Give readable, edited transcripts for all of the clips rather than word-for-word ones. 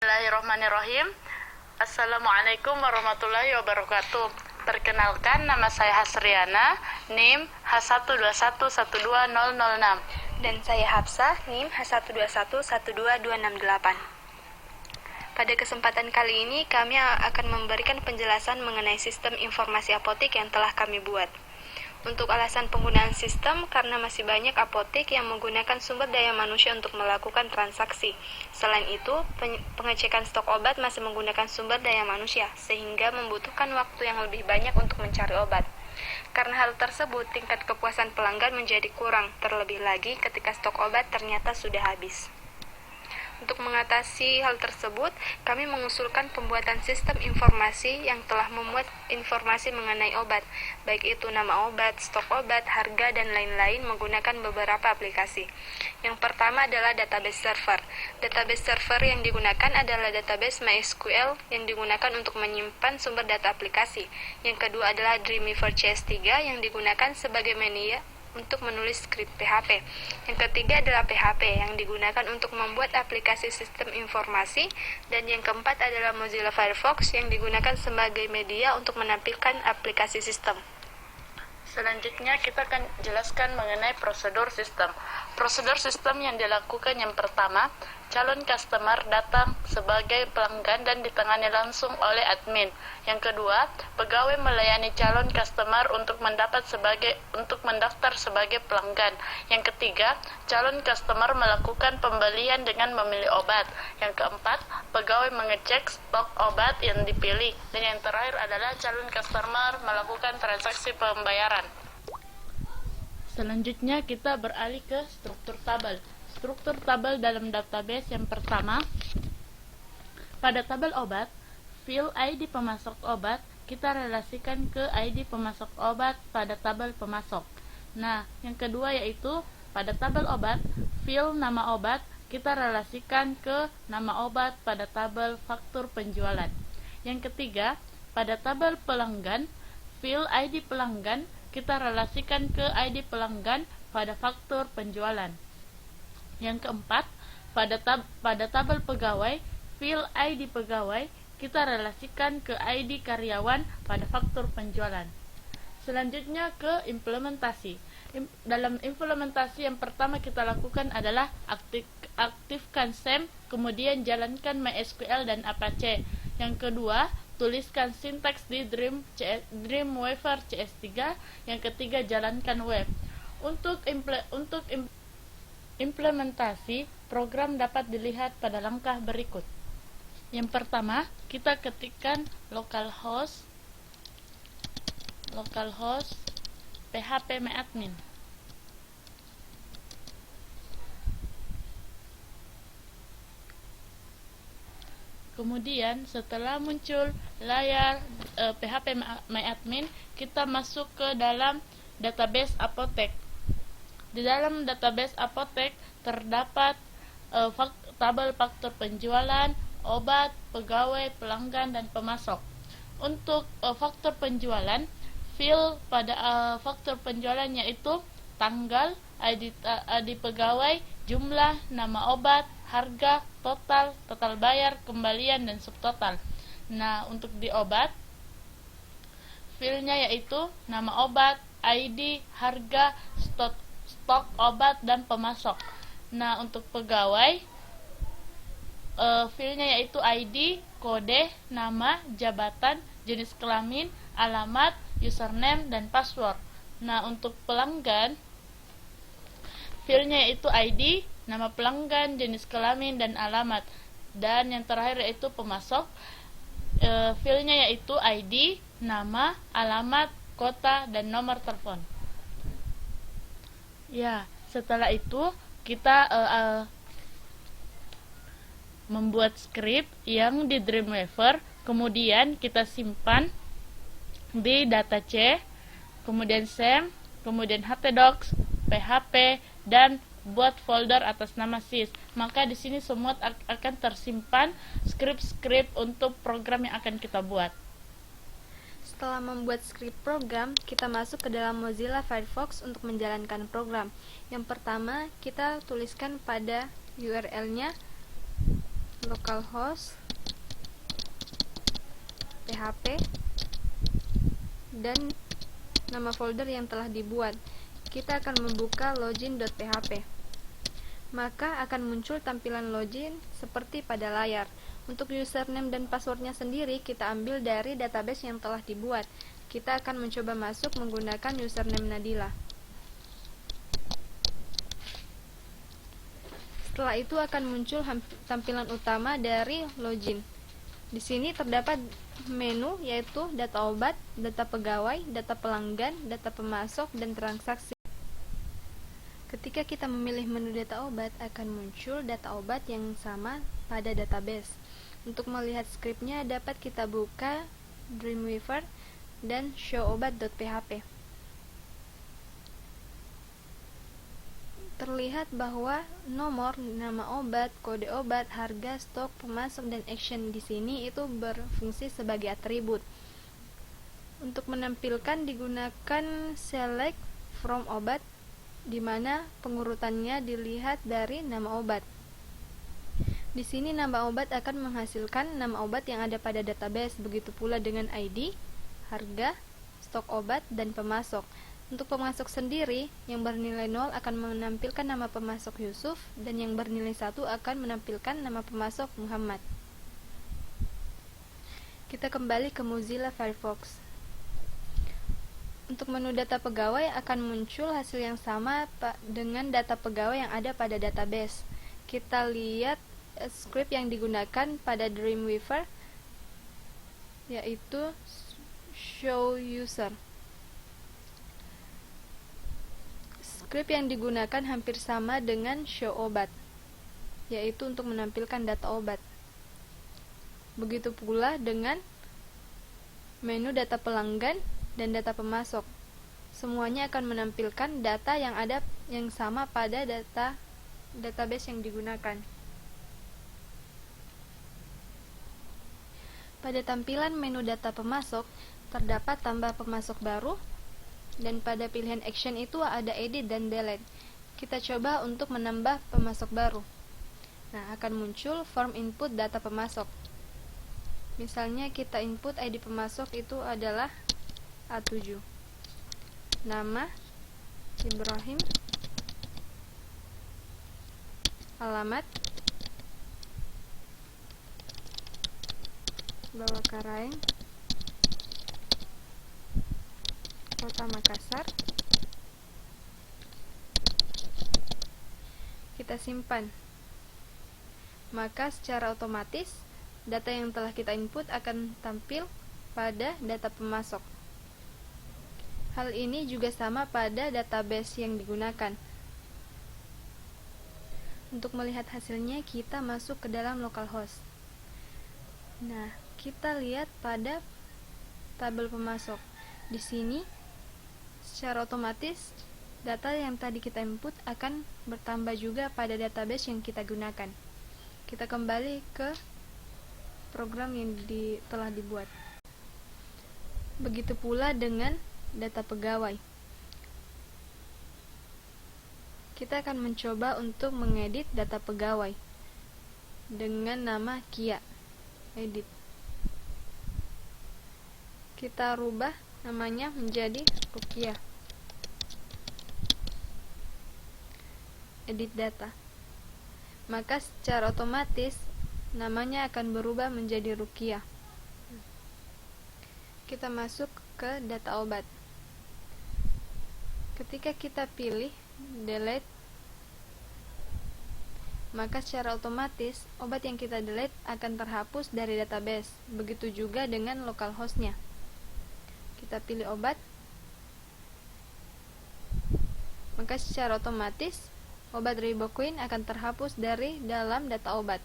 Bismillahirrahmanirrahim. Assalamualaikum warahmatullahi wabarakatuh. Perkenalkan, nama saya Hasriana, NIM H121121006. Dan saya Hafsah, NIM H121126268. Pada kesempatan kali ini, kami akan memberikan penjelasan mengenai sistem informasi apotek yang telah kami buat. Untuk alasan penggunaan sistem, karena masih banyak apotek yang menggunakan sumber daya manusia untuk melakukan transaksi. Selain itu, pengecekan stok obat masih menggunakan sumber daya manusia, sehingga membutuhkan waktu yang lebih banyak untuk mencari obat. Karena hal tersebut, tingkat kepuasan pelanggan menjadi kurang, terlebih lagi ketika stok obat ternyata sudah habis. Untuk mengatasi hal tersebut, kami mengusulkan pembuatan sistem informasi yang telah memuat informasi mengenai obat, baik itu nama obat, stok obat, harga, dan lain-lain menggunakan beberapa aplikasi. Yang pertama adalah database server. Database server yang digunakan adalah database MySQL yang digunakan untuk menyimpan sumber data aplikasi. Yang kedua adalah Dreamweaver CS3 yang digunakan sebagai media untuk menulis skrip PHP. Yang ketiga adalah PHP yang digunakan untuk membuat aplikasi sistem informasi, dan yang keempat adalah Mozilla Firefox yang digunakan sebagai media untuk menampilkan aplikasi sistem. Selanjutnya kita akan jelaskan mengenai prosedur sistem. Prosedur sistem yang dilakukan yang pertama, calon customer datang sebagai pelanggan dan ditangani langsung oleh admin. Yang kedua, pegawai melayani calon customer untuk mendaftar sebagai pelanggan. Yang ketiga, calon customer melakukan pembelian dengan memilih obat. Yang keempat, pegawai mengecek stok obat yang dipilih. Dan yang terakhir adalah calon customer melakukan transaksi pembayaran. Selanjutnya kita beralih ke struktur tabel. Struktur tabel dalam database yang pertama, pada tabel obat, field ID pemasok obat kita relasikan ke ID pemasok obat pada tabel pemasok. Nah, yang kedua yaitu pada tabel obat, field nama obat kita relasikan ke nama obat pada tabel faktur penjualan. Yang ketiga, pada tabel pelanggan, field ID pelanggan kita relasikan ke ID pelanggan pada faktur penjualan. Yang keempat, pada tabel pegawai, field ID pegawai kita relasikan ke ID karyawan pada faktur penjualan. Selanjutnya ke implementasi. Dalam implementasi yang pertama kita lakukan adalah aktifkan SAM, kemudian jalankan MySQL dan Apache. Yang kedua, tuliskan sintaks di Dreamweaver CS3. Yang ketiga, jalankan web. Untuk implementasi program dapat dilihat pada langkah berikut. Yang pertama, kita ketikkan localhost phpMyAdmin. Kemudian setelah muncul layar phpMyAdmin, kita masuk ke dalam database apotek. Di dalam database apotek terdapat tabel faktur penjualan, obat, pegawai, pelanggan, dan pemasok. Untuk faktur penjualan, field pada faktur penjualan yaitu tanggal, ID pegawai, jumlah, nama obat, harga, total bayar, kembalian, dan subtotal. Nah, untuk di obat, fieldnya yaitu nama obat, ID, harga, stok obat, dan pemasok. Nah, untuk pegawai, fieldnya yaitu ID, kode, nama, jabatan, jenis kelamin, alamat, username, dan password. Nah, untuk pelanggan, fieldnya yaitu ID, nama pelanggan, jenis kelamin, dan alamat. Dan yang terakhir yaitu pemasok, fieldnya yaitu ID, nama, alamat, kota, dan nomor telepon. Ya, setelah itu kita membuat skrip yang di Dreamweaver, kemudian kita simpan di data C, kemudian SAM, kemudian htdocs, php, dan buat folder atas nama sys. Maka di sini semua akan tersimpan skrip-skrip untuk program yang akan kita buat. Setelah membuat skrip program, kita masuk ke dalam Mozilla Firefox untuk menjalankan program. Yang pertama, kita tuliskan pada URL-nya localhost, php, dan nama folder yang telah dibuat. Kita akan membuka login.php. Maka akan muncul tampilan login seperti pada layar. Untuk username dan passwordnya sendiri kita ambil dari database yang telah dibuat. Kita akan mencoba masuk menggunakan username Nadila. Setelah itu akan muncul tampilan utama dari login. Di sini terdapat menu yaitu data obat, data pegawai, data pelanggan, data pemasok, dan transaksi. Ketika kita memilih menu data obat, akan muncul data obat yang sama pada database. Untuk melihat skripnya dapat kita buka Dreamweaver dan showobat.php. Terlihat bahwa nomor, nama obat, kode obat, harga, stok, pemasok, dan action di sini itu berfungsi sebagai atribut. Untuk menampilkan digunakan select from obat, di mana pengurutannya dilihat dari nama obat. Di sini nama obat akan menghasilkan nama obat yang ada pada database, begitu pula dengan ID, harga, stok obat, dan pemasok. Untuk pemasok sendiri, yang bernilai 0 akan menampilkan nama pemasok Yusuf, dan yang bernilai 1 akan menampilkan nama pemasok Muhammad. Kita kembali ke Mozilla Firefox. Untuk menu data pegawai akan muncul hasil yang sama dengan data pegawai yang ada pada database. Kita lihat script yang digunakan pada Dreamweaver, yaitu show user. Script yang digunakan hampir sama dengan show obat, yaitu untuk menampilkan data obat. Begitu pula dengan menu data pelanggan dan data pemasok. Semuanya akan menampilkan data yang sama pada database yang digunakan. Pada tampilan menu data pemasok terdapat tambah pemasok baru, dan pada pilihan action itu ada edit dan delete. Kita coba untuk menambah pemasok baru. Nah, akan muncul form input data pemasok. Misalnya kita input ID pemasok itu adalah A7, nama Ibrahim, alamat Bawakaraeng, Kota Makassar. Kita simpan. Maka secara otomatis data yang telah kita input akan tampil pada data pemasok. Hal ini juga sama pada database yang digunakan. Untuk melihat hasilnya, kita masuk ke dalam localhost. Nah, kita lihat pada tabel pemasok. Di sini, secara otomatis, data yang tadi kita input akan bertambah juga pada database yang kita gunakan. Kita kembali ke program yang telah dibuat. Begitu pula dengan data pegawai. Kita akan mencoba untuk mengedit data pegawai dengan nama Kia. Edit. Kita rubah namanya menjadi Rukia. Edit data. Maka secara otomatis namanya akan berubah menjadi Rukia. Kita masuk ke data obat. Ketika kita pilih delete, maka secara otomatis obat yang kita delete akan terhapus dari database. Begitu juga dengan localhostnya. Kita pilih obat, maka secara otomatis obat Riboquine akan terhapus dari dalam data obat.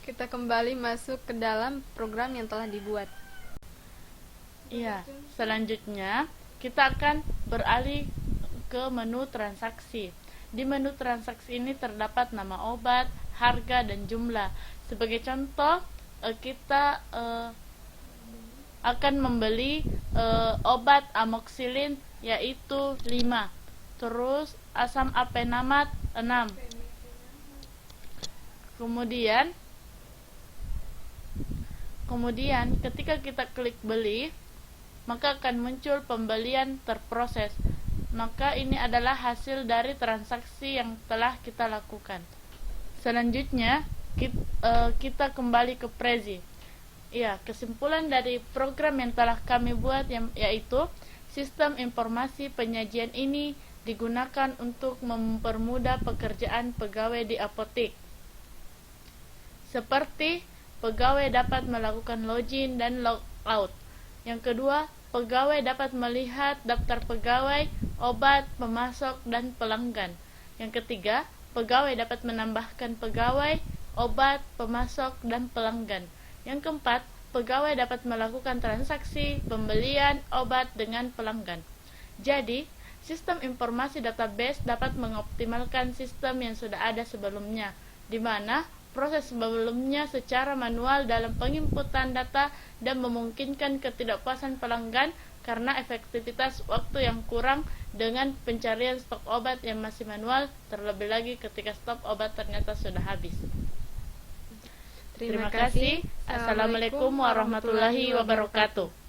Kita kembali masuk ke dalam program yang telah dibuat. Iya, selanjutnya kita akan beralih ke menu transaksi. Di menu transaksi ini terdapat nama obat, harga, dan jumlah. Sebagai contoh, kita akan membeli obat amoxicillin yaitu 5, terus asam apenamat 6, Kemudian ketika kita klik beli, maka akan muncul pembelian terproses. Maka ini adalah hasil dari transaksi yang telah kita lakukan. Selanjutnya kita kembali ke Prezi. Ya, kesimpulan dari program yang telah kami buat yaitu sistem informasi penyajian ini digunakan untuk mempermudah pekerjaan pegawai di apotek. Seperti pegawai dapat melakukan login dan logout. Yang kedua, pegawai dapat melihat daftar pegawai, obat, pemasok, dan pelanggan. Yang ketiga, pegawai dapat menambahkan pegawai, obat, pemasok, dan pelanggan. Yang keempat, pegawai dapat melakukan transaksi pembelian obat dengan pelanggan. Jadi, sistem informasi database dapat mengoptimalkan sistem yang sudah ada sebelumnya, di mana proses sebelumnya secara manual dalam penginputan data dan memungkinkan ketidakpuasan pelanggan karena efektivitas waktu yang kurang dengan pencarian stok obat yang masih manual, terlebih lagi ketika stok obat ternyata sudah habis. Terima kasih. Assalamualaikum warahmatullahi wabarakatuh.